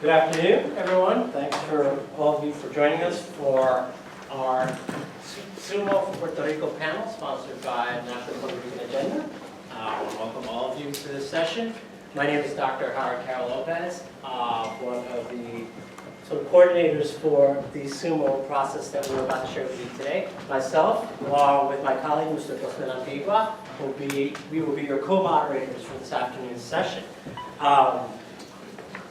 Good afternoon, everyone. Thanks for all of you for joining us for our S.U.M.O for Puerto Rico panel, sponsored by National Puerto Rican Agenda. I want to welcome all of you to this session. My name is Dr. Caro-López, one of the coordinators for the S.U.M.O process that we're about to share with you today. Myself, along with my colleague, Mr. Cosme Lantigua, we will be your co-moderators for this afternoon's session.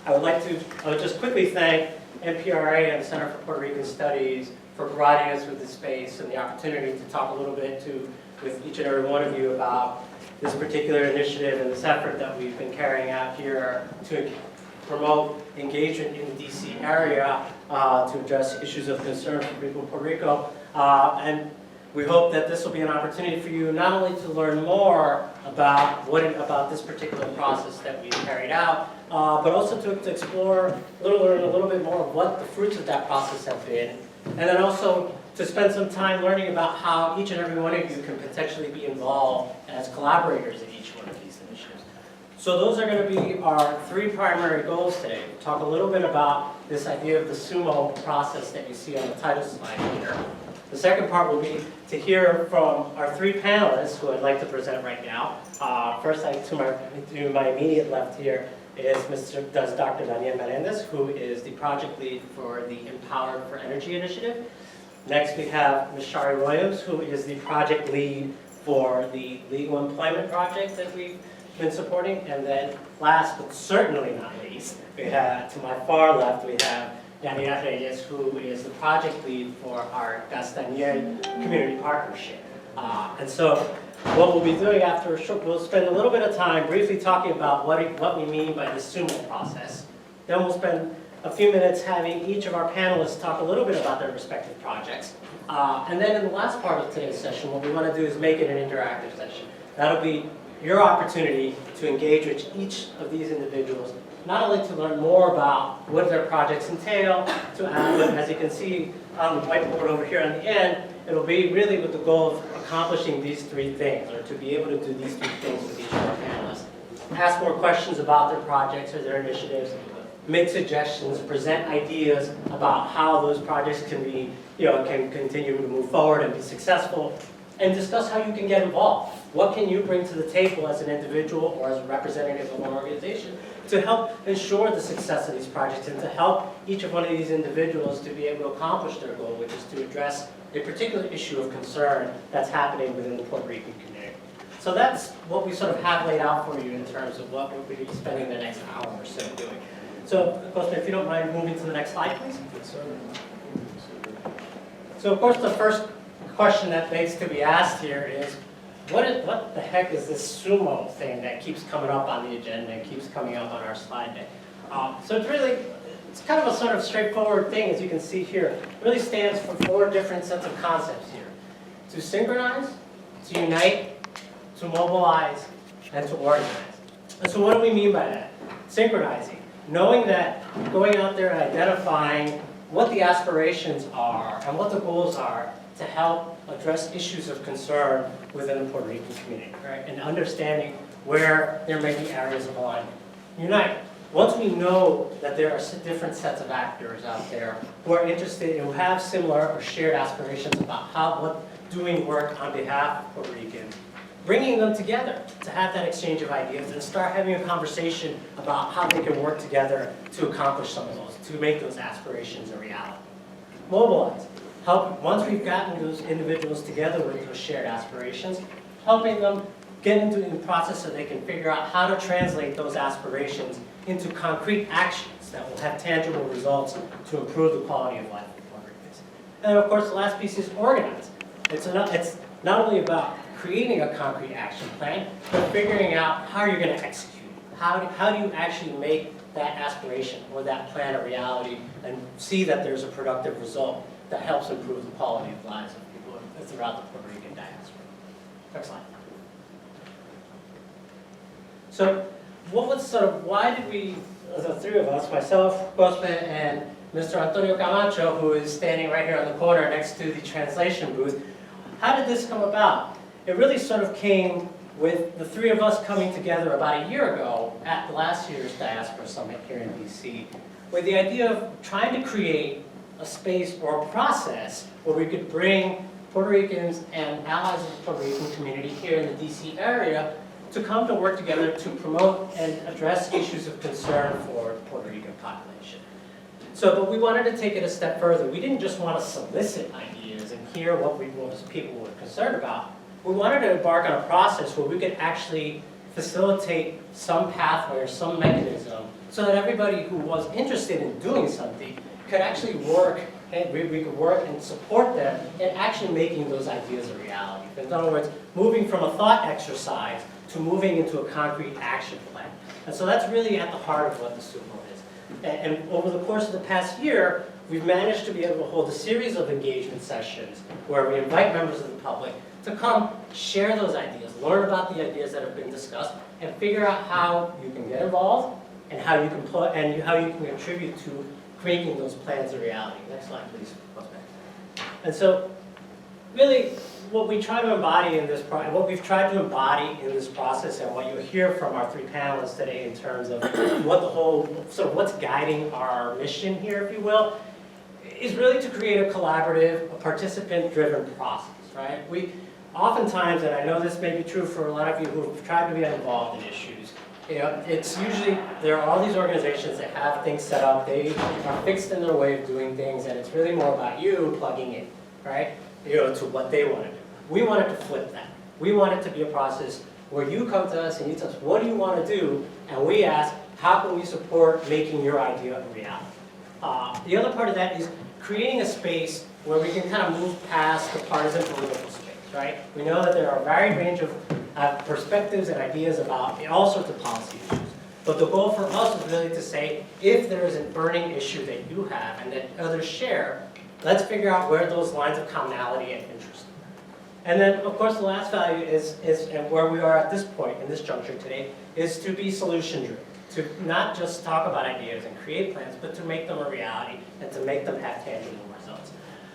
I would just quickly thank NPRA and the Center for Puerto Rican Studies for providing us with the space and the opportunity to talk a little bit with each and every one of you about this particular initiative and this effort that we've been carrying out here to promote engagement in the DC area to address issues of concern for people in Puerto Rico. And we hope that this will be an opportunity for you not only to learn more about about this particular process that we've carried out, but also to explore, learn a little bit more of what the fruits of that process have been, and then also to spend some time learning about how each and every one of you can potentially be involved as collaborators in each one of these initiatives. So those are going to be our three primary goals today. We'll talk a little bit about this idea of the S.U.M.O process that you see on the title slide here. The second part will be to hear from our three panelists who I'd like to present right now. First, to my immediate left here is Dr. Meléndez, who is the project lead for the Empowered for Energy initiative. Next, we have Ms. Shari Williams, who is the project lead for the legal employment project that we've been supporting. And then last, but certainly not least, we have, to my far left, we have Yanira Reyes, who is the project lead for our Castañer community partnership. And so what we'll be doing after we'll spend a little bit of time briefly talking about what we mean by the S.U.M.O process. Then we'll spend a few minutes having each of our panelists talk a little bit about their respective projects. And then in the last part of today's session, what we want to do is make it an interactive session. That'll be your opportunity to engage with each of these individuals, not only to learn more about what their projects entail, but as you can see on the whiteboard over here on the end, it'll be really with the goal of accomplishing these three things, or to be able to do these three things with each of our panelists. Ask more questions about their projects or their initiatives, make suggestions, present ideas about how those projects can continue to move forward and be successful, and discuss how you can get involved. What can you bring to the table as an individual or as a representative of an organization to help ensure the success of these projects and to help each of one of these individuals to be able to accomplish their goal, which is to address a particular issue of concern that's happening within the Puerto Rican community. So that's what we sort of have laid out for you in terms of what we'll be spending the next hour or so doing. So, Cosme, if you don't mind moving to the next slide, please. So, of course, the first question that begs to be asked here is, what the heck is this S.U.M.O thing that keeps coming up on the agenda and keeps coming up on our slide deck? So it's kind of a sort of straightforward thing, as you can see here. It really stands for four different sets of concepts here: to synchronize, to unite, to mobilize, and to organize. And so what do we mean by that? Synchronizing, knowing that, going out there and identifying what the aspirations are and what the goals are to help address issues of concern within the Puerto Rican community, right? And understanding where there may be areas of alignment. Unite. Once we know that there are different sets of actors out there who are interested and who have similar or shared aspirations about doing work on behalf of Puerto Rican, bringing them together to have that exchange of ideas and start having a conversation about how they can work together to accomplish some of those, to make those aspirations a reality. Mobilize. Once we've gotten those individuals together with those shared aspirations, helping them get into the process so they can figure out how to translate those aspirations into concrete actions that will have tangible results to improve the quality of life of Puerto Ricans. And of course, the last piece is organize. It's not only about creating a concrete action plan, but figuring out how you're going to execute. How do you actually make that aspiration or that plan a reality and see that there's a productive result that helps improve the quality of lives of people throughout the Puerto Rican diaspora. Next slide. So, why did we, the three of us, myself, Cosme, and Mr. Antonio Camacho, who is standing right here on the corner next to the translation booth, how did this come about? It really sort of came with the three of us coming together about a year ago at last year's Diaspora Summit here in DC, with the idea of trying to create a space or a process where we could bring Puerto Ricans and allies of the Puerto Rican community here in the DC area to come to work together to promote and address issues of concern for the Puerto Rican population. So, but we wanted to take it a step further. We didn't just want to solicit ideas and hear what people were concerned about. We wanted to embark on a process where we could actually facilitate some pathway or some mechanism so that everybody who was interested in doing something could actually work, and we could work and support them in actually making those ideas a reality. In other words, moving from a thought exercise to moving into a concrete action plan. And so that's really at the heart of what the S.U.M.O is. And over the course of the past year, we've managed to be able to hold a series of engagement sessions where we invite members of the public to come share those ideas, learn about the ideas that have been discussed, and figure out how you can get involved and how you can contribute to making those plans a reality. Next slide, please. And so, really, what we try to embody in this what we've tried to embody in this process, and what you'll hear from our three panelists today in terms of what the whole sort of what's guiding our mission here, if you will, is really to create a collaborative, a participant-driven process. Right? We oftentimes, and I know this may be true for a lot of you who have tried to be involved in issues. You know, it's usually, there are all these organizations that have things set up, they are fixed in their way of doing things, and it's really more about you plugging in, right? You know, to what they want to do. We wanted to flip that. We want it to be a process where you come to us and you tell us, what do you want to do? And we ask, how can we support making your idea a reality? The other part of that is creating a space where we can kind of move past the partisan political space, right? We know that there are a varied range of perspectives and ideas about all sorts of policy issues. But the goal for us is really to say, if there is a burning issue that you have and that others share, let's figure out where those lines of commonality and interest are. And then, of course, the last value is and where we are at this point, in this juncture today, is to be solution-driven. To not just talk about ideas and create plans, but to make them a reality and to make them have tangible results.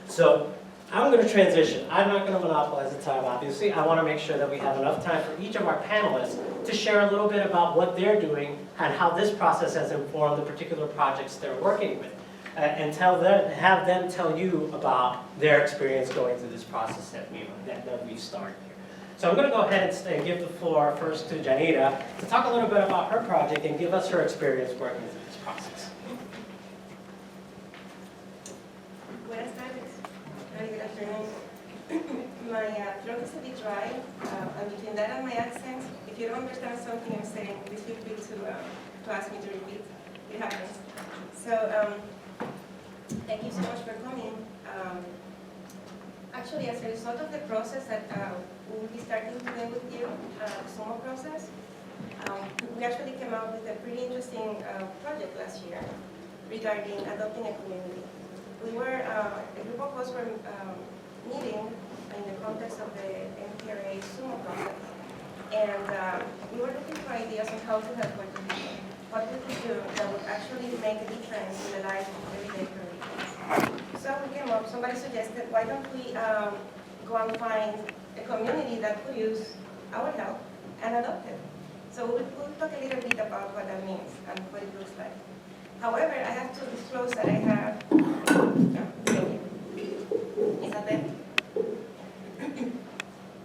So I'm going to transition. I'm not going to monopolize the time, obviously. I want to make sure that we have enough time for each of our panelists to share a little bit about what they're doing and how this process has informed the particular projects they're working with. And have them tell you about their experience going through this process that we've started here. So I'm going to go ahead and give the floor first to Yanira to talk a little bit about her project and give us her experience working through this process. Buenas tardes. Good afternoon. My throat is a bit dry, and between that and my accent, if you don't understand something I'm saying, please feel free to ask me to repeat. It happens. So, thank you so much for coming. Actually, as a result of the process that we'll be starting today with you, the S.U.M.O process, we actually came out with a pretty interesting project last year regarding adopting a community. We were, a group of us were meeting in the context of the NPRA S.U.M.O process, and we were looking for ideas on how to help Puerto Rico. What we could do that would actually make a difference in the life of everyday Puerto Ricans. So we came up, somebody suggested, why don't we go and find a community that could use our help and adopt it. So we'll talk a little bit about what that means and what it looks like. However, I have to disclose that I have, is that there?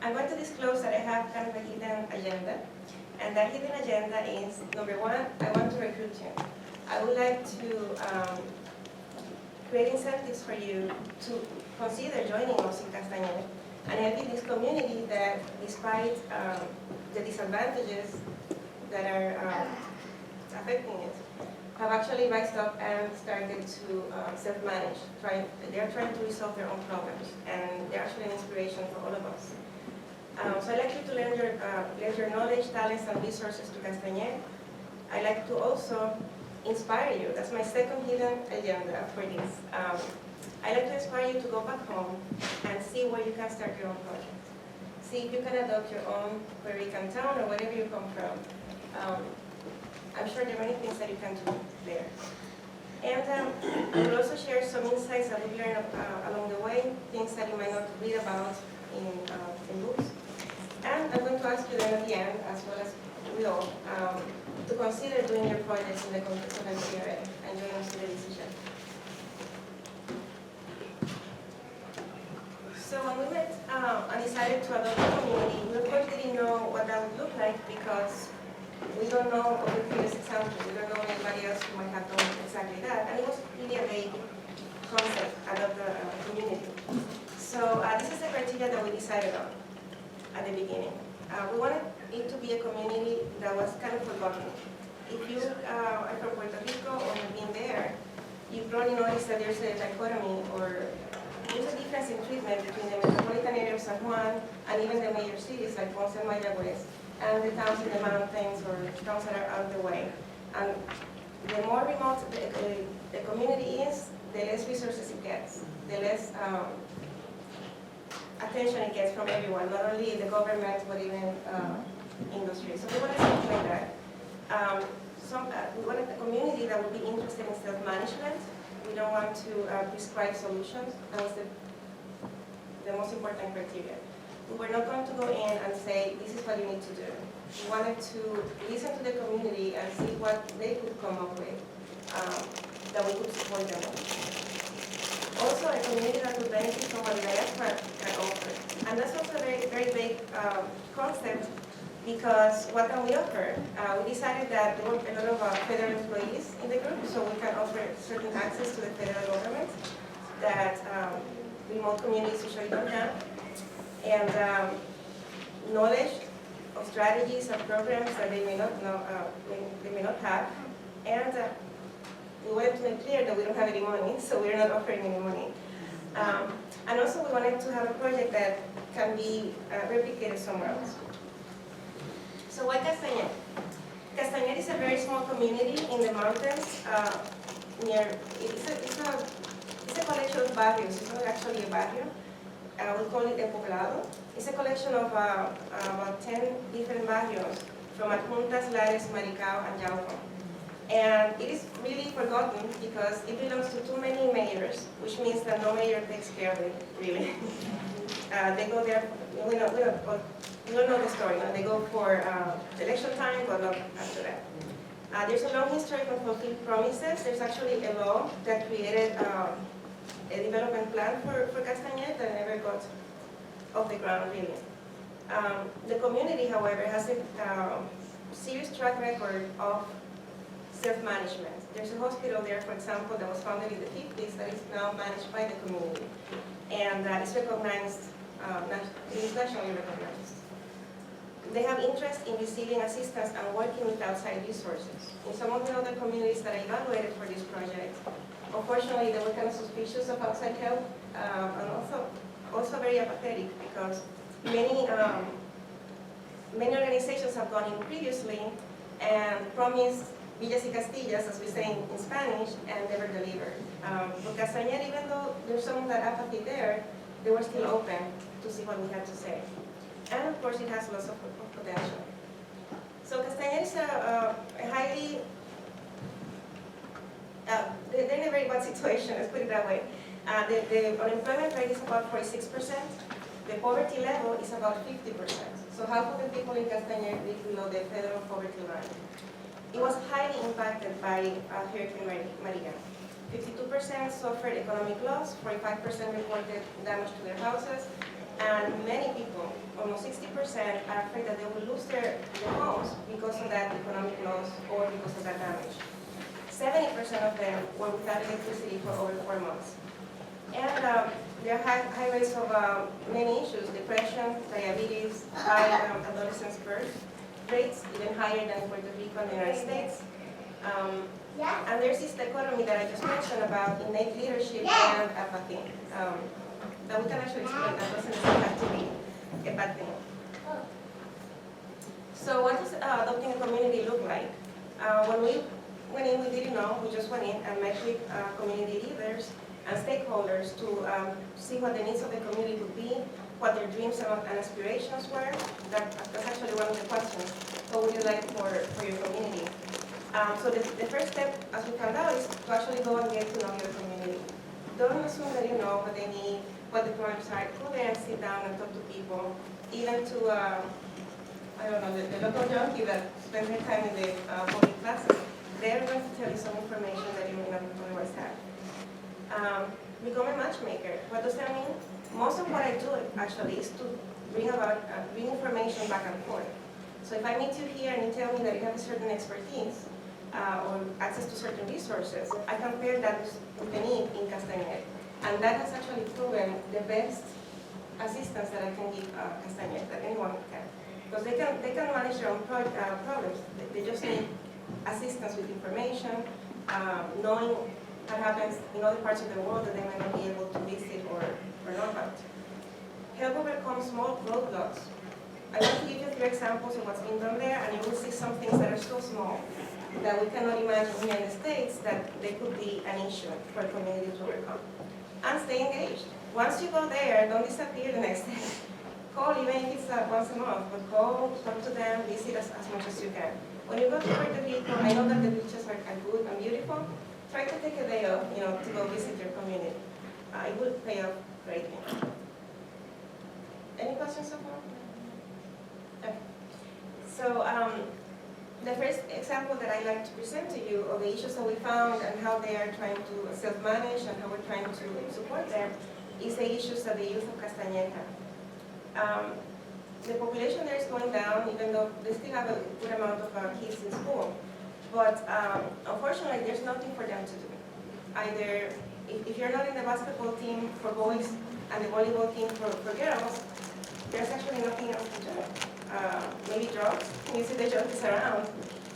I'm going to disclose that I have kind of a hidden agenda. And that hidden agenda is, number one, I want to recruit you. I would like to create incentives for you to consider joining us in Castañer and helping this community that, despite the disadvantages that are affecting it, have actually rised up and started to self-manage. They're trying to resolve their own problems, and they're actually an inspiration for all of us. So I'd like you to lend your knowledge, talents, and resources to Castañer. I'd like to also inspire you. That's my second hidden agenda for this. I'd like to inspire you to go back home and see where you can start your own project. See if you can adopt your own Puerto Rican town or wherever you come from. I'm sure there are many things that you can do there. And I will also share some insights that we've learned along the way, things that you might not read about in books. And I'm going to ask you then at the end, as well as we all, to consider doing your projects in the context of NPRA and join us in the decision. So when we met and decided to adopt a community, we of course didn't know what that would look like because we don't know of the previous example. We don't know anybody else who might have done exactly that. And it was really a vague concept, adopt a community. So this is the criteria that we decided on at the beginning. We wanted it to be a community that was kind of forgotten. If you are from Puerto Rico or have been there, you probably noticed that there's a dichotomy or there's a difference in treatment between the metropolitan area of San Juan and even the major cities like Ponce and Mayagüez and the towns in the mountains or towns that are out of the way. And the more remote the community is, the less resources it gets, the less attention it gets from everyone, not only the government but even industry. So we wanted something like that. We wanted a community that would be interested in self-management. We don't want to prescribe solutions. That was the most important criteria. We were not going to go in and say, this is what you need to do. We wanted to listen to the community and see what they could come up with that we could support them with. Also, a community that could benefit from what the diaspora can offer. And that's also a very, very big concept because what can we offer? We decided that there were a lot of federal employees in the group, so we can offer certain access to the federal government that remote communities usually don't have, and knowledge of strategies and programs that they may not know, they may not have, and we wanted to make clear that we don't have any money, so we're not offering any money. And also we wanted to have a project that can be replicated somewhere else. So why Castañer? Castañer is a very small community in the mountains it's a collection of barrios. It's not actually a barrio. We call it a poblado. It's a collection of about 10 different barrios from Adjuntas, Lares, Maricao, and Yauco. And it is really forgotten because it belongs to too many mayors, which means that no mayor takes care of it, really. They go there, we don't know the story. No? They go for election time, but not after that. There's a long history of fulfilled promises. There's actually a law that created a development plan for Castañer that never got off the ground, really. The community, however, has a serious track record of self-management. There's a hospital there, for example, that was founded in the 50s that is now managed by the community. And it's recognized, it is nationally recognized. They have interest in receiving assistance and working with outside resources. In some of the other communities that I evaluated for this project, unfortunately, they were kind of suspicious of outside help and also very apathetic because many organizations have gone in previously and promised villas y castillas, as we say in Spanish, and never delivered. But Castañer, even though there's some of that apathy there, they were still open to see what we had to say. And of course, it has lots of potential. So Castañer is a highly, they're in a very bad situation, let's put it that way. The unemployment rate is about 46%. The poverty level is about 50%. So half of the people in Castañer live below the federal poverty line. It was highly impacted by Hurricane Maria. 52% suffered economic loss, 45% reported damage to their houses, and many people, almost 60%, are afraid that they will lose their homes because of that economic loss or because of that damage. 70% of them were without electricity for over 4 months. And there are high rates of many issues: depression, diabetes, high adolescent birth rates, even higher than in Puerto Rico and the United States. And there's this dichotomy that I just mentioned about innate leadership and apathy. That we can actually explain. That doesn't have to be a bad thing. So what does adopting a community look like? When we went in, we didn't know. We just went in and met with community leaders and stakeholders to see what the needs of the community would be, what their dreams and aspirations were. That's actually one of the questions. What would you like for your community? So the first step, as we found out, is to actually go and get to know your community. Don't assume that you know what they need, what the problems are, go there and sit down and talk to people, even to, I don't know, the local junkie that spends their time in the public classes. They're going to tell you some information that you may not otherwise have. Become a matchmaker. What does that mean? Most of what I do actually is to bring information back and forth. So if I meet you here and you tell me that you have a certain expertise or access to certain resources, I compare that with the need in Castañer. And that has actually proven the best assistance that I can give Castañer, that anyone can. Because they can manage their own problems. They just need assistance with information, knowing what happens in other parts of the world that they might not be able to visit or know about. Help overcome small roadblocks. I want to give you 3 examples of what's been done there, and you will see some things that are so small that we cannot imagine here in the States that they could be an issue for a community to overcome. And stay engaged. Once you go there, don't disappear the next day. Call, even if it's once a month, but go, talk to them, visit as much as you can. When you go to Puerto Rico, I know that the beaches are good and beautiful. Try to take a day off, to go visit your community. It would pay off greatly. Any questions so far? Okay. So the first example that I like to present to you of the issues that we found and how they are trying to self-manage and how we're trying to support them is the issues that the youth of Castañer have. The population there is going down, even though they still have a good amount of kids in school. But unfortunately, there's nothing for them to do. Either, if you're not in the basketball team for boys and the volleyball team for girls, there's actually nothing else to do. Maybe drugs, you see the junkies around,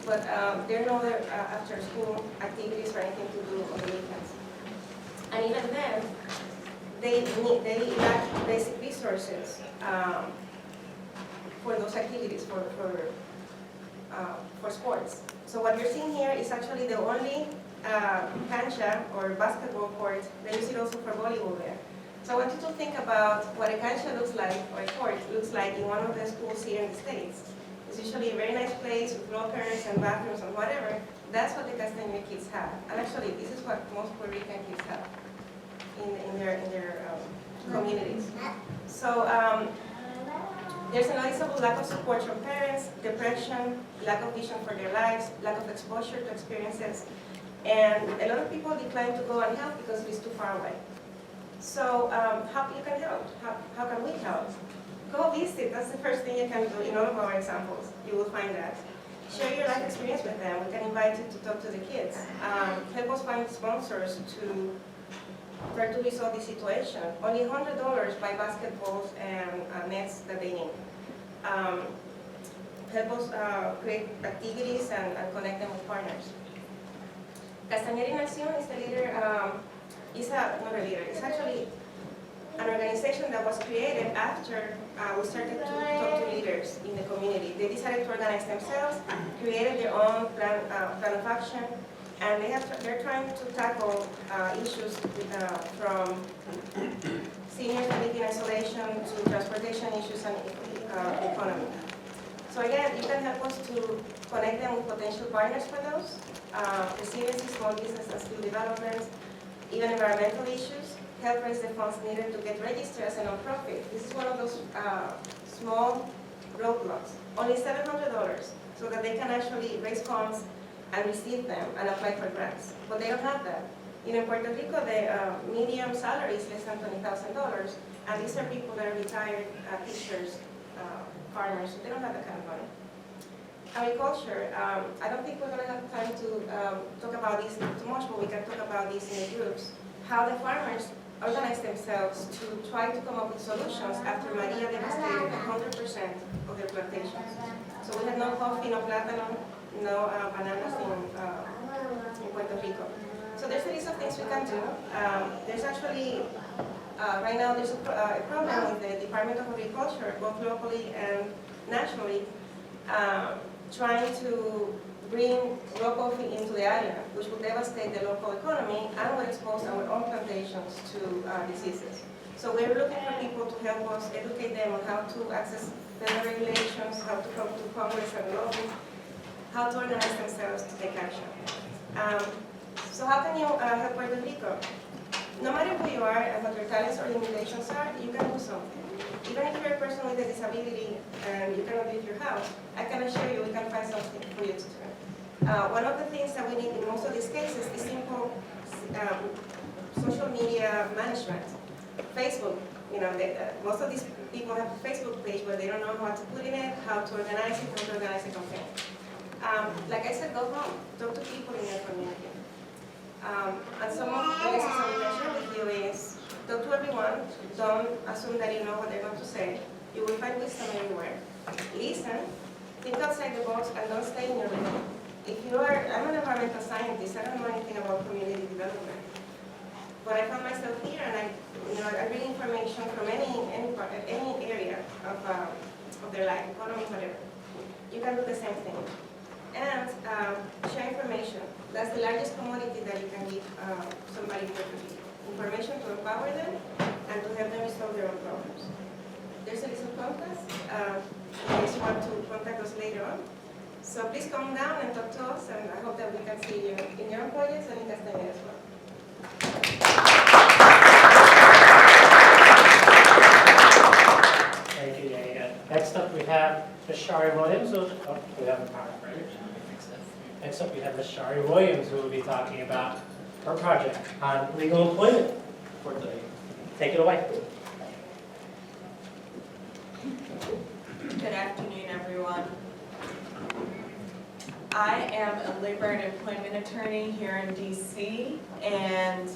but there are no other after-school activities or anything to do on the weekends. And even then, they lack basic resources for those activities, for sports. So what you're seeing here is actually the only cancha or basketball court. They use it also for volleyball there. So I want you to think about what a cancha looks like, or a court looks like in one of the schools here in the States. It's usually a very nice place with lockers and bathrooms and whatever. That's what the Castañer kids have. And actually, this is what most Puerto Rican kids have in their communities. So there's a noticeable lack of support from parents, depression, lack of vision for their lives, lack of exposure to experiences, and a lot of people decline to go and help because it is too far away. So how you can help? How can we help? Go visit. That's the first thing you can do in all of our examples. You will find that. Share your life experience with them. We can invite you to talk to the kids. Help us find sponsors to try to resolve the situation. Only $100 buy basketballs and nets that they need. Help us create activities and connect them with partners. Castañer in Acción is the leader, not a leader, it's actually an organization that was created after we started to talk to leaders in the community. They decided to organize themselves, created their own plan of action, and they're trying to tackle issues from seniors living in isolation to transportation issues and economy. So again, you can help us to connect them with potential partners for those, resiliency, small business and skill development, even environmental issues, help raise the funds needed to get registered as a nonprofit. This is one of those small roadblocks, only $700, so that they can actually raise funds and receive them and apply for grants. But they don't have that. In Puerto Rico, the median salary is less than $20,000, and these are people that are retired teachers, farmers, so they don't have that kind of money. Agriculture, I don't think we're going to have time to talk about this too much, but we can talk about this in the groups. How the farmers organize themselves to try to come up with solutions after Maria devastated 100% of their plantations. So we had no coffee, no plátano, no bananas in Puerto Rico. So there's a list of things we can do. There's actually, right now there's a problem with the Department of Agriculture, both locally and nationally, trying to bring raw coffee into the island, which would devastate the local economy and would expose our own plantations to diseases. So we're looking for people to help us educate them on how to access federal regulations, how to come to Congress and lobby, how to organize themselves to take action. So how can you help Puerto Rico? no matter who you are and what your talents or limitations are, you can do something. Even if you're a person with a disability and you cannot leave your house, I can assure you we can find something for you to do. One of the things that we need in most of these cases is simple social media management. Facebook, most of these people have a Facebook page where they don't know how to put in it, how to organize it, how to organize a campaign. Like I said, go home, talk to people in your community. And some of the lessons I will share with you is, talk to everyone, don't assume that you know what they're going to say. You will find wisdom everywhere. Listen, think outside the box, and don't stay in your room. If you are, I'm an environmental scientist, I don't know anything about community development. But I found myself here, and I bring information from any area of their life, economy, whatever. You can do the same thing. And share information. That's the largest commodity that you can give somebody for free. Information to empower them and to help them resolve their own problems. There's a little contact. In case you want to contact us later on. So please come down and talk to us, and I hope that we can see you in your projects and in Castañer as well. Thank you, Yanira. Next up, we have Ms. Shari Williams. We have a PowerPoint. Next up, we have Ms. Shari Williams, who will be talking about her project on legal employment for Puerto Rico. Take it away. Good afternoon, everyone. I am a labor and employment attorney here in DC, and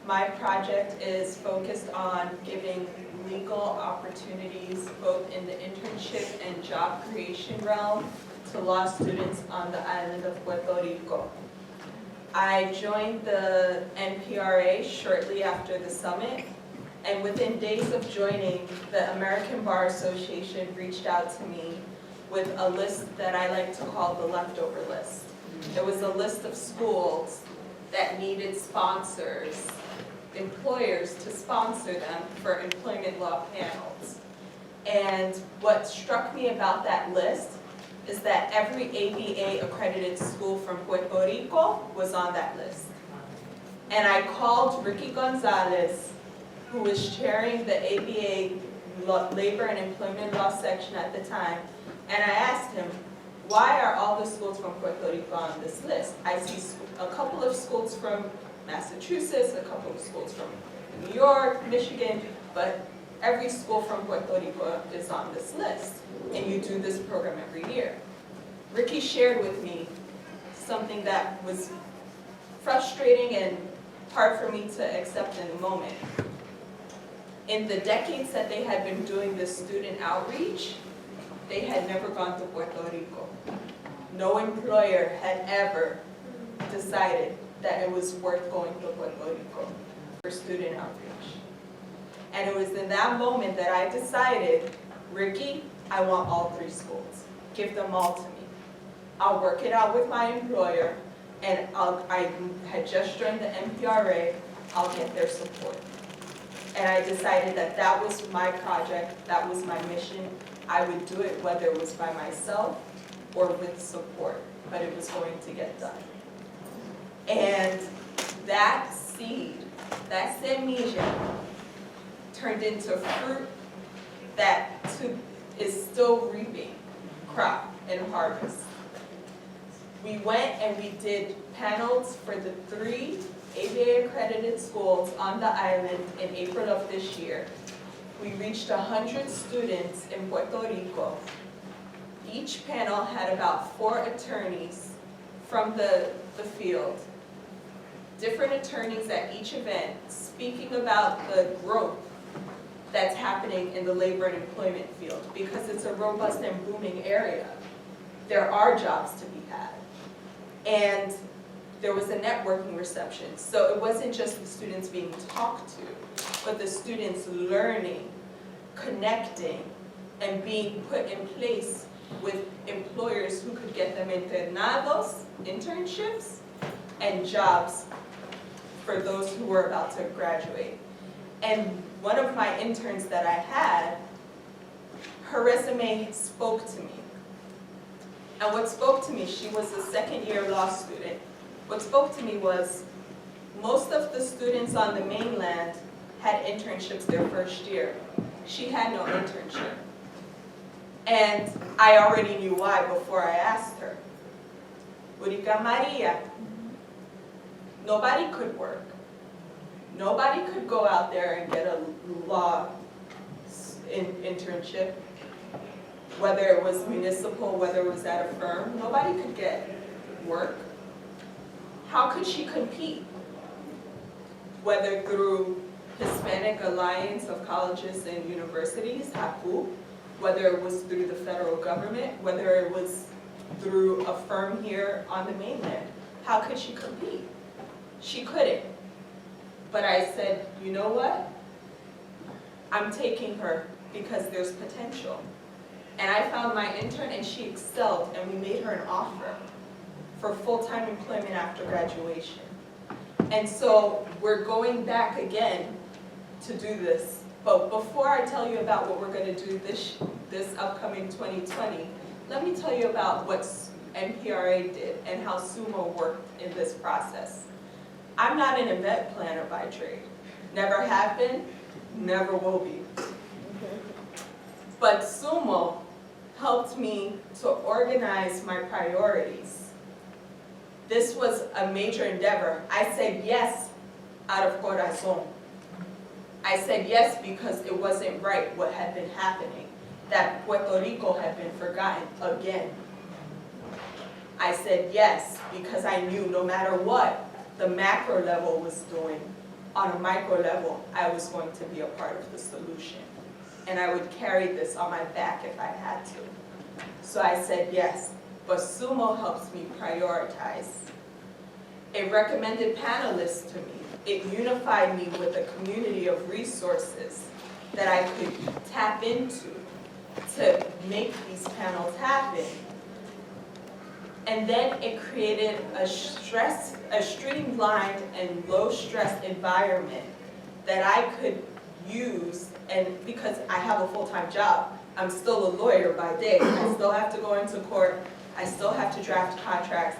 my project is focused on giving legal opportunities both in the internship and job creation realm to law students on the island of Puerto Rico. I joined the NPRA shortly after the summit, and within days of joining, the American Bar Association reached out to me with a list that I like to call the leftover list. It was a list of schools that needed sponsors, employers to sponsor them for employment law panels. And what struck me about that list is that every ABA accredited school from Puerto Rico was on that list. And I called Ricky Gonzalez, who was chairing the ABA Labor and Employment Law section at the time, and I asked him, why are all the schools from Puerto Rico on this list? I see a couple of schools from Massachusetts, a couple of schools from New York, Michigan, but every school from Puerto Rico is on this list, and you do this program every year. Ricky shared with me something that was frustrating and hard for me to accept in the moment. In the decades that they had been doing this student outreach, they had never gone to Puerto Rico. No employer had ever decided that it was worth going to Puerto Rico for student outreach. And it was in that moment that I decided, Ricky, I want all 3 schools. Give them all to me. I'll work it out with my employer, and I had just joined the NPRA, I'll get their support. And I decided that that was my project, that was my mission. I would do it whether it was by myself or with support, but it was going to get done. And that seed, that semilla, turned into fruit that is still reaping crop and harvest. We went and we did panels for the 3 ABA accredited schools on the island in April of this year. We reached 100 students in Puerto Rico. Each panel had about 4 attorneys from the field. Different attorneys at each event speaking about the growth that's happening in the labor and employment field, because it's a robust and booming area. There are jobs to be had. And there was a networking reception. So it wasn't just the students being talked to, but the students learning, connecting, and being put in place with employers who could get them internados, internships, and jobs for those who were about to graduate. And one of my interns that I had, her resume spoke to me. And what spoke to me, she was a second-year law student. What spoke to me was, Most of the students on the mainland had internships their first year. She had no internship. And I already knew why before I asked her. Urica Maria, nobody could work. Nobody could go out there and get a law internship, whether it was municipal, whether it was at a firm. Nobody could get work. How could she compete? Whether through Hispanic Alliance of Colleges and Universities, HACU, whether it was through the federal government, whether it was through a firm here on the mainland. How could she compete? She couldn't. But I said, you know what? I'm taking her because there's potential. And I found my intern and she excelled and we made her an offer for full-time employment after graduation. And so we're going back again to do this. But before I tell you about what we're going to do this upcoming 2020, let me tell you about what NPRA did and how S.U.M.O worked in this process. I'm not an event planner by trade. Never have been, never will be. But S.U.M.O helped me to organize my priorities. This was a major endeavor. I said yes out of corazón. I said yes because it wasn't right what had been happening, that Puerto Rico had been forgotten again. I said yes because I knew no matter what the macro level was doing, on a micro level, I was going to be a part of the solution. And I would carry this on my back if I had to. So I said yes, but S.U.M.O helps me prioritize. It recommended panelists to me. It unified me with a community of resources that I could tap into to make these panels happen. And then it created a streamlined and low-stress environment that I could use, and because I have a full-time job, I'm still a lawyer by day. I still have to go into court. I still have to draft contracts.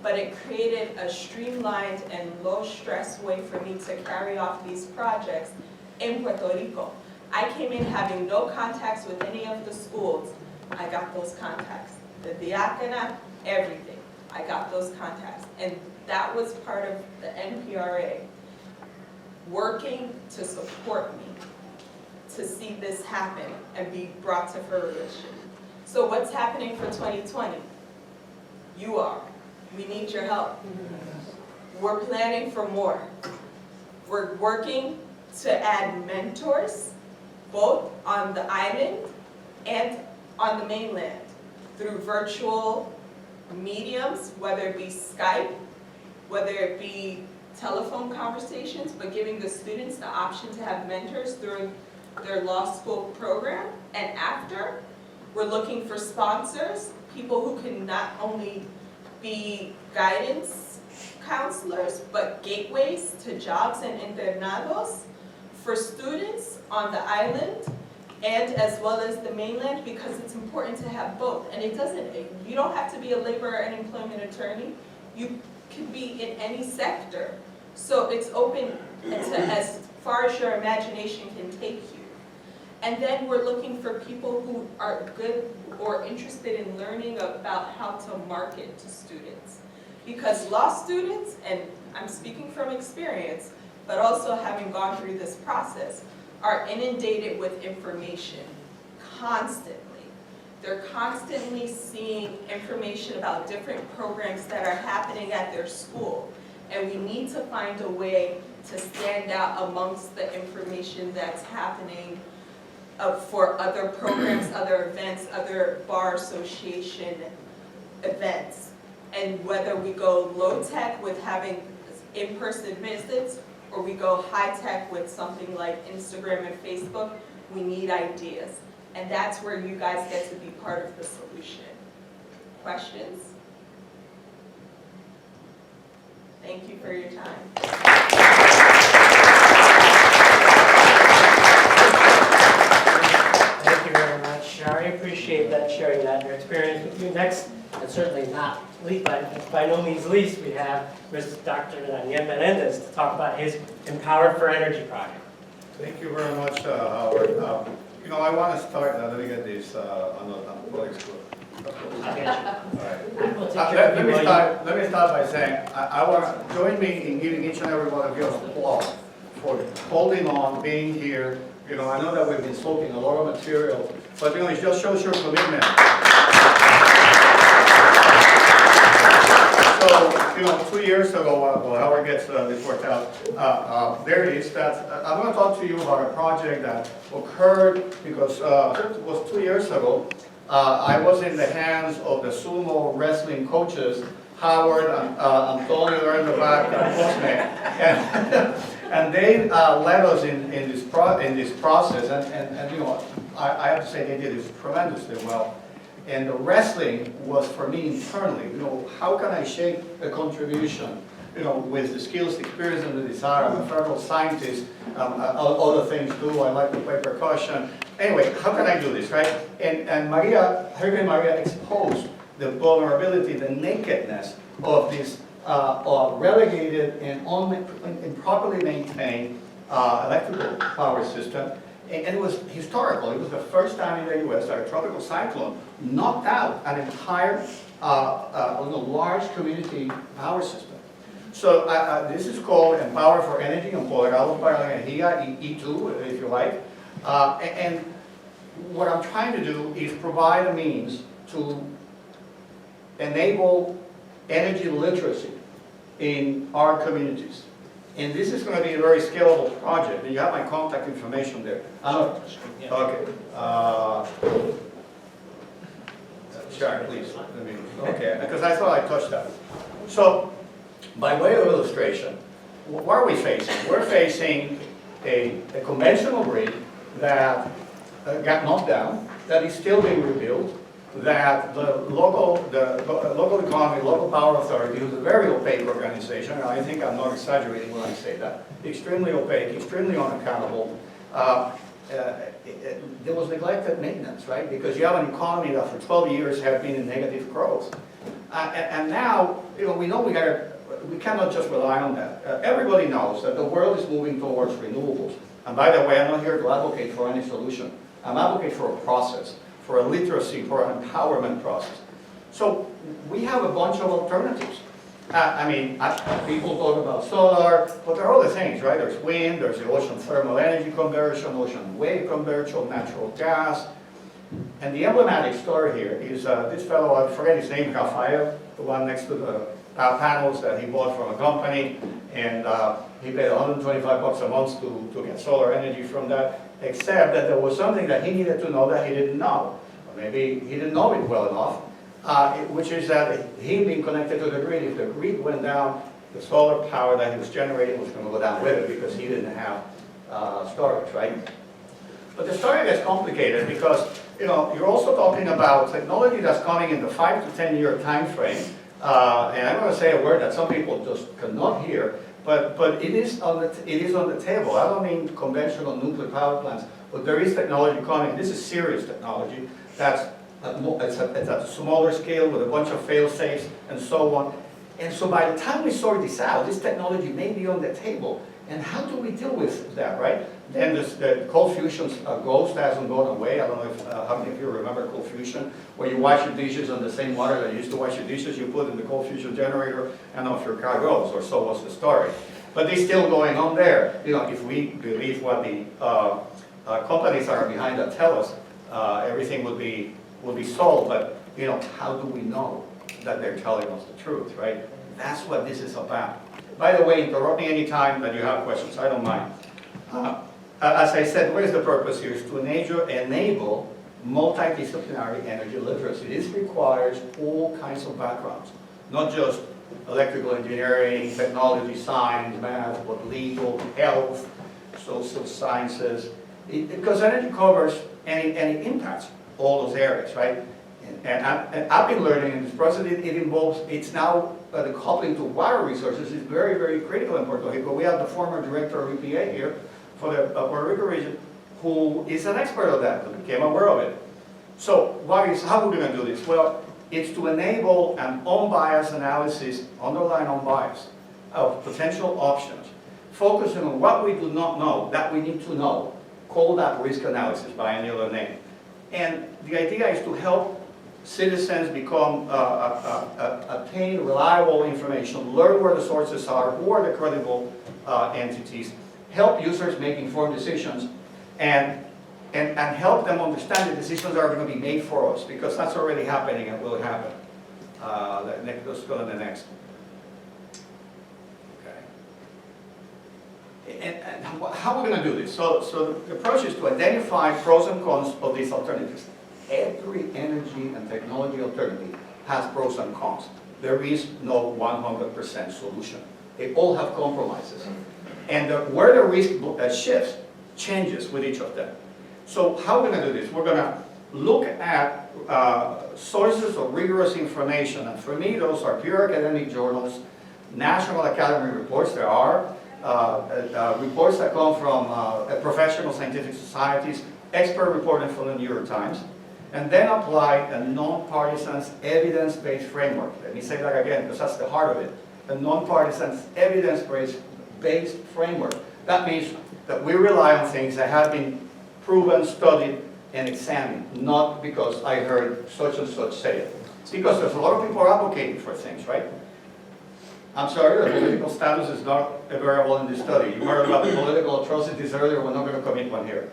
But it created a streamlined and low-stress way for me to carry off these projects in Puerto Rico. I came in having no contacts with any of the schools. I got those contacts. The diácona, everything. I got those contacts. And that was part of the NPRA, working to support me to see this happen and be brought to fruition. So what's happening for 2020? You are. We need your help. We're planning for more. We're working to add mentors, both on the island and on the mainland, through virtual mediums, whether it be Skype, whether it be telephone conversations, but giving the students the option to have mentors during their law school program. And after, we're looking for sponsors, people who can not only be guidance counselors, but gateways to jobs and internados for students on the island and as well as the mainland, because it's important to have both. And it doesn't, you don't have to be a labor and employment attorney. You could be in any sector. So it's open to as far as your imagination can take you. And then we're looking for people who are good or interested in learning about how to market to students. Because law students, and I'm speaking from experience, but also having gone through this process, are inundated with information constantly. They're constantly seeing information about different programs that are happening at their school. And we need to find a way to stand out amongst the information that's happening for other programs, other events, other bar association events. And whether we go low-tech with having in-person visits, or we go high-tech with something like Instagram and Facebook, we need ideas. And that's where you guys get to be part of the solution. Questions? Thank you for your time. Thank you very much, Shari. Appreciate that, sharing that, your experience with you. Next And certainly not least, by no means least, we have Dr. Meléndez to talk about his Empowered for Energy project. Thank you very much, Howard. You know, I want to start, let me get this on the politics group. I'll get you. All right. We'll take care of you while you- Let me start by saying, I want to join me in giving each and every one of you an applause for holding on, being here. You know, I know that we've been soaking a lot of material, but you know, it just shows your commitment. So, you know, 2 years ago, well, Howard gets this worked out, there it is, that I'm going to talk to you about a project that occurred because it was 2 years ago. I was in the hands of the S.U.M.O wrestling coaches, Howard, Antonio there in the back, and Cosme. And they led us in this process, and you know, I have to say they did this tremendously well. And the wrestling was for me internally, you know, how can I shape a contribution, you know, with the skills, experience, and the desire. I'm a federal scientist, other things too, I like to play percussion. Anyway, how can I do this, right? And Hurricane Maria exposed the vulnerability, the nakedness of this relegated and improperly maintained electrical power system. And it was historical. It was the first time in the U.S. that a tropical cyclone knocked out an entire large community power system. So this is called Empower for Energy, empoderado para la energía, E2, if you like. And what I'm trying to do is provide a means to enable energy literacy in our communities. And this is going to be a very scalable project. You have my contact information there. Okay. Shari, please. Okay, because I thought I touched that. So, by way of illustration, what are we facing? We're facing a conventional grid that got knocked down, that is still being rebuilt, that the local economy, local power authority, who's a very opaque organization, and I think I'm not exaggerating when I say that, extremely opaque, extremely unaccountable. There was neglected maintenance, right? Because you have an economy that for 12 years have been in negative growth. And now, you know, we we cannot just rely on that. Everybody knows that the world is moving towards renewables. And by the way, I'm not here to advocate for any solution. I'm advocating for a process, for a literacy, for an empowerment process. So we have a bunch of alternatives. People talk about solar, but there are other things, right? There's wind, there's the ocean thermal energy conversion, ocean wave conversion, natural gas. And the emblematic story here is this fellow, I forget his name, Rafael, the one next to the panels that he bought from a company, and he paid $125 a month to get solar energy from that, except that there was something that he needed to know that he didn't know. Or maybe he didn't know it well enough, which is that he being connected to the grid, if the grid went down, the solar power that he was generating was going to go down with it because he didn't have storage, right? But the story gets complicated because, you know, you're also talking about technology that's coming in the 5 to 10 year time frame. And I'm going to say a word that some people just cannot hear, but it is on the table. I don't mean conventional nuclear power plants, but there is technology coming. This is serious technology that's at a smaller scale with a bunch of fail-safes and so on. And so by the time we sort this out, this technology may be on the table. And how do we deal with that, right? Then the cold fusion ghost hasn't gone away. I don't know if how many of you remember cold fusion, where you wash your dishes on the same water that you used to wash your dishes, you put in the cold fusion generator, and off your car goes, or so was the story. But it's still going on there. You know, if we believe what the companies that are behind that tell us, everything will be solved. But you know, how do we know that they're telling us the truth, right? That's what this is about. By the way, interrupt me anytime that you have questions. I don't mind. As I said, what is the purpose here? Is to enable multidisciplinary energy literacy. This requires all kinds of backgrounds, not just electrical engineering, technology, science, math, but legal, health, social sciences, because energy covers and it impacts all those areas, right? And I've been learning in this process, it involves, it's now the coupling to water resources is very, very critical in Puerto Rico. We have the former director of EPA here for the Puerto Rico region, who is an expert of that, who became aware of it. So how are we going to do this? Well, It's to enable an unbiased analysis, underlying unbiased, of potential options, focusing on what we do not know, that we need to know. Call that risk analysis by any other name. And the idea is to help citizens become, obtain reliable information, learn where the sources are, who are the credible entities, help users make informed decisions, and help them understand the decisions that are going to be made for us, because that's already happening and will happen. Let's go to the next. Okay. And how are we going to do this? So the approach is to identify pros and cons of these alternatives. Every energy and technology alternative has pros and cons. There is no 100% solution. They all have compromises. And where the risk shifts, changes with each of them. So how are we going to do this? We're going to look at sources of rigorous information. And for me, those are peer academic journals, National Academy reports. There are reports that come from professional scientific societies, expert reporting from the New York Times, and then apply a non-partisan evidence-based framework. Let me say that again, because that's the heart of it. A non-partisan evidence-based framework. That means that we rely on things that have been proven, studied, and examined, not because I heard such and such say it. It's because there's a lot of people advocating for things, right? I'm sorry, the political status is not a variable in this study. You heard about the political atrocities earlier, we're not going to commit one here.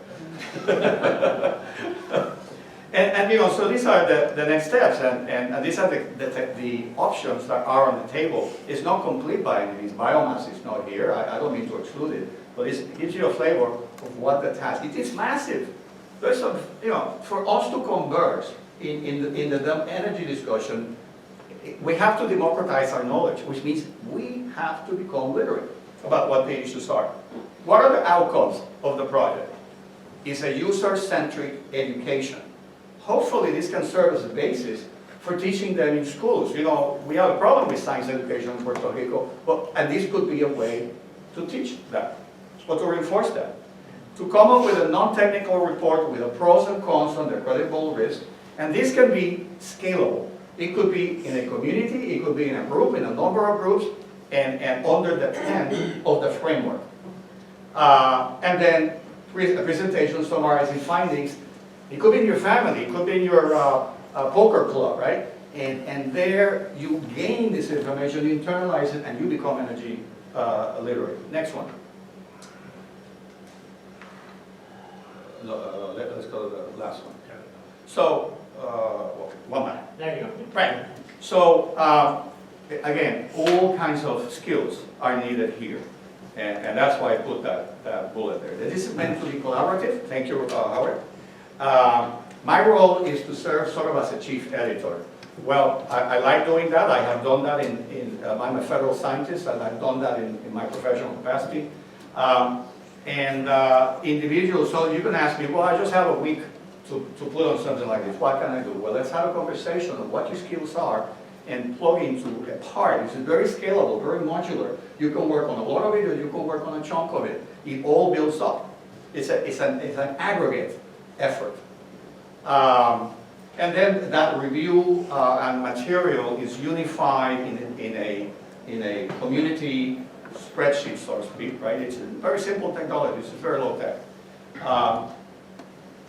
And you know, so these are the next steps, and these are the options that are on the table. It's not complete by any means. Biomass is not here. I don't mean to exclude it, but it gives you a flavor of what the task. It is massive. There's some, you know, for us to converge in the energy discussion, we have to democratize our knowledge, which means we have to become literate about what the issues are. What are the outcomes of the project? It's a user-centric education. Hopefully this can serve as a basis for teaching them in schools. You know, we have a problem with science education in Puerto Rico, and this could be a way to teach that, or to reinforce that. To come up with a non-technical report with the pros and cons on the credible risk, and this can be scalable. It could be in a community, it could be in a group, in a number of groups, and under the tent of the framework. And then a presentation summarizing findings. It could be in your family, it could be in your poker club, right? And there you gain this information, you internalize it, and you become energy literate. Next one. Let's go to the last one. So, one minute. There you go. Right. So, again, all kinds of skills are needed here. And that's why I put that bullet there. This is meant to be collaborative. Thank you, Howard. My role is to serve sort of as a chief editor. Well, I like doing that. I have done that I'm a federal scientist, and I've done that in my professional capacity. Individuals, so you can ask me, well, I just have a week to put on something like this. What can I do? Well, let's have a conversation on what your skills are and plug into a part. It's very scalable, very modular. You can work on a lot of it, or you can work on a chunk of it. It all builds up. It's an aggregate effort. And then that review and material is unified in a community spreadsheet, so to speak, right? It's a very simple technology. It's very low tech.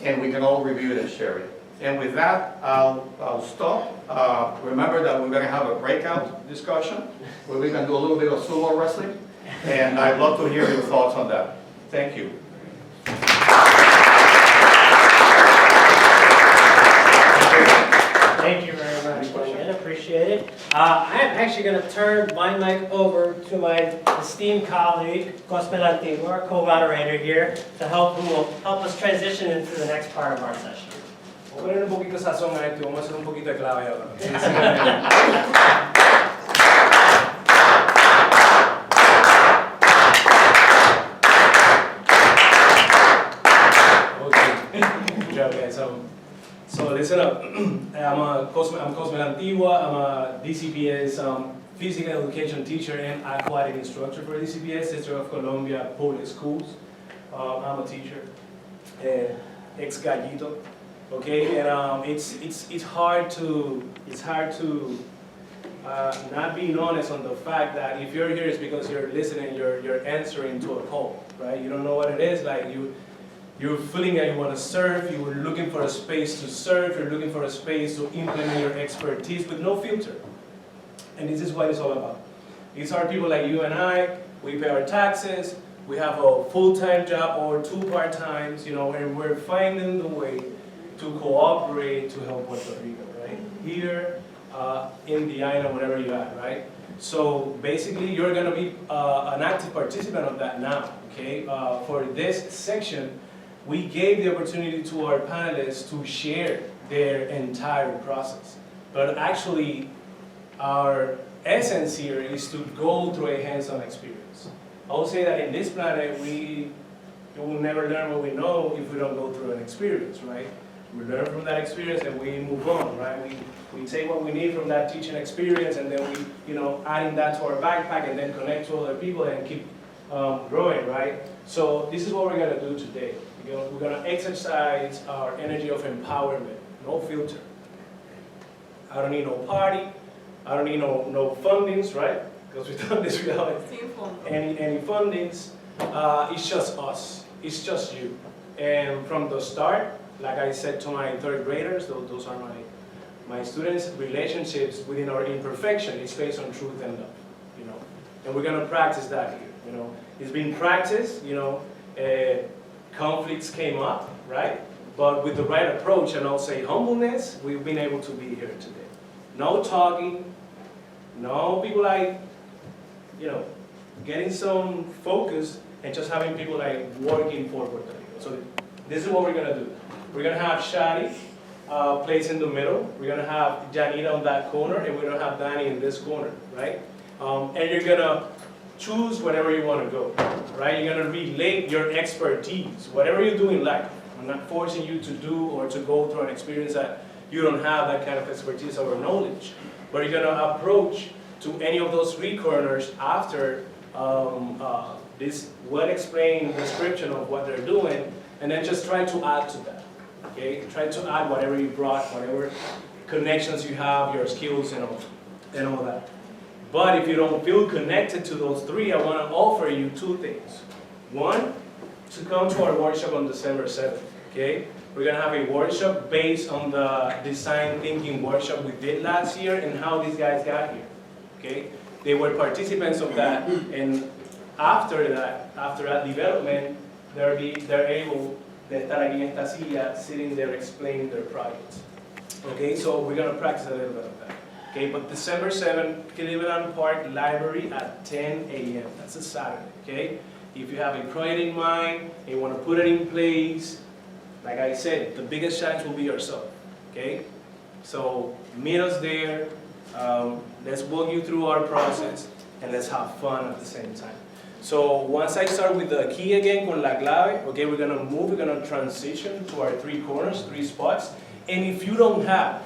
And we can all review it and share it. And with that, I'll stop. Remember that we're going to have a breakout discussion where we can do a little bit of sumo wrestling. And I'd love to hear your thoughts on that. Thank you. Thank you very much, Glenn. Appreciate it. I'm actually going to turn my mic over to my esteemed colleague, Cosme Lantigua, our co-moderator here, who will help us transition into the next part of our session. Vamos a poner un poquito de sazón a esto y vamos a hacer un poquito de clave ahora. Okay. Good job, guys. So listen up. I'm Cosme Lantigua. I'm a DCPS physical education teacher and aquatic instructor for DCPS, District of Columbia Public Schools. I'm a teacher, ex-gallito. okay? And it's hard to not being honest on the fact that if you're here, it's because you're listening, you're answering to a call, right? You don't know what it is, like you're feeling that you want to serve, you were looking for a space to serve, you're looking for a space to implement your expertise with no filter. And this is what it's all about. These are people like you and I, we pay our taxes, we have a full-time job or 2 part-times, you know, and we're finding the way to cooperate to help Puerto Rico, right? Here, in the island, wherever you're at, right? So basically, you're gonna be an active participant of that now, okay? For this section, we gave the opportunity to our panelists to share their entire process. But actually, our essence here is to go through a hands-on experience. I would say that in this planet, we will never learn what we know if we don't go through an experience, right? We learn from that experience and we move on, right? We take what we need from that teaching experience and then we, you know, adding that to our backpack and then connect to other people and keep growing, right? So this is what we're gonna do today. We're gonna exercise our energy of empowerment, no filter. I don't need no party, I don't need no fundings, right? Because we've done this without any fundings. It's just us, it's just you. And from the start, like I said to my 3rd graders, those are my students, relationships within our imperfection is based on truth and love, you know. And we're gonna practice that here, you know. It's been practiced, you know, conflicts came up, right? But with the right approach and I'll say humbleness, we've been able to be here today. No talking, no people like, you know, getting some focus and just having people like working for Puerto Rico. So this is what we're gonna do. We're gonna have Shari placed in the middle. We're gonna have Yanira on that corner, and we're gonna have Danny in this corner, right? And you're gonna choose wherever you wanna go, right? You're gonna relate your expertise, whatever you do in life. I'm not forcing you to do or to go through an experience that you don't have that kind of expertise or knowledge. But you're gonna approach to any of those 3 corners after this well-explained description of what they're doing, and then just try to add to that, okay? Try to add whatever you brought, whatever connections you have, your skills and all that. But if you don't feel connected to those 3, I want to offer you 2 things. One, to come to our workshop on December 7th, okay? We're going to have a workshop based on the design thinking workshop we did last year and how these guys got here, okay? They were participants of that, and after that development, they're able to estar aquí en esta silla, sitting there explaining their projects. Okay, so we're going to practice a little bit of that. Okay, but December 7th, Cleveland Park Library at 10 a.m. That's a Saturday, okay? If you have a project in mind and you want to put it in place, like I said, the biggest challenge will be yourself, okay? So meet us there, let's walk you through our process, and let's have fun at the same time. So once I start with the key again, con la clave, okay, we're gonna transition to our 3 corners, 3 spots. And if you don't have,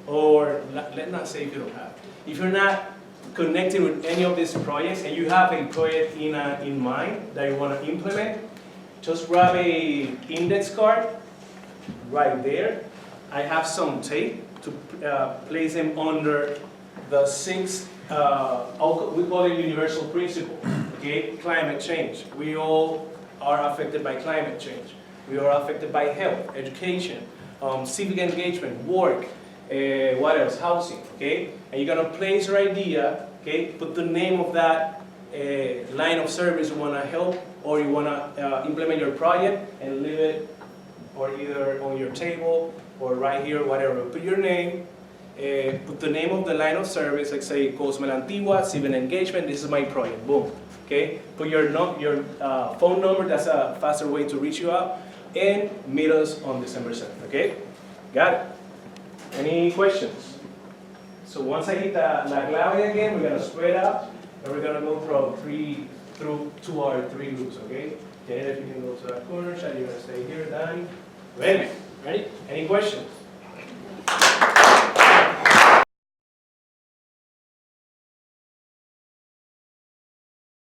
or let's not say if you don't have, if you're not connected with any of these projects and you have a project in mind that you wanna implement, just grab a index card right there. I have some tape to place them under the 6, we call it universal principle. Okay, climate change. We all are affected by climate change. We are affected by health, education, civic engagement, work, what else? Housing, okay? And you're gonna place your idea, okay? Put the name of that line of service you wanna help or you wanna implement your project and leave it or either on your table or right here, whatever. Put your name, put the name of the line of service, like say Cosme Lantigua, civic engagement, this is my project, boom. Okay, put your phone number, that's a faster way to reach you out, and meet us on December 7th, okay? Got it? Any questions? So once I hit la clave again, we're gonna spread out, and we're gonna go through our 3 groups, okay? Yanira, if you can go to that corner, Shari, you're gonna stay here, Danny. Ready? Any questions?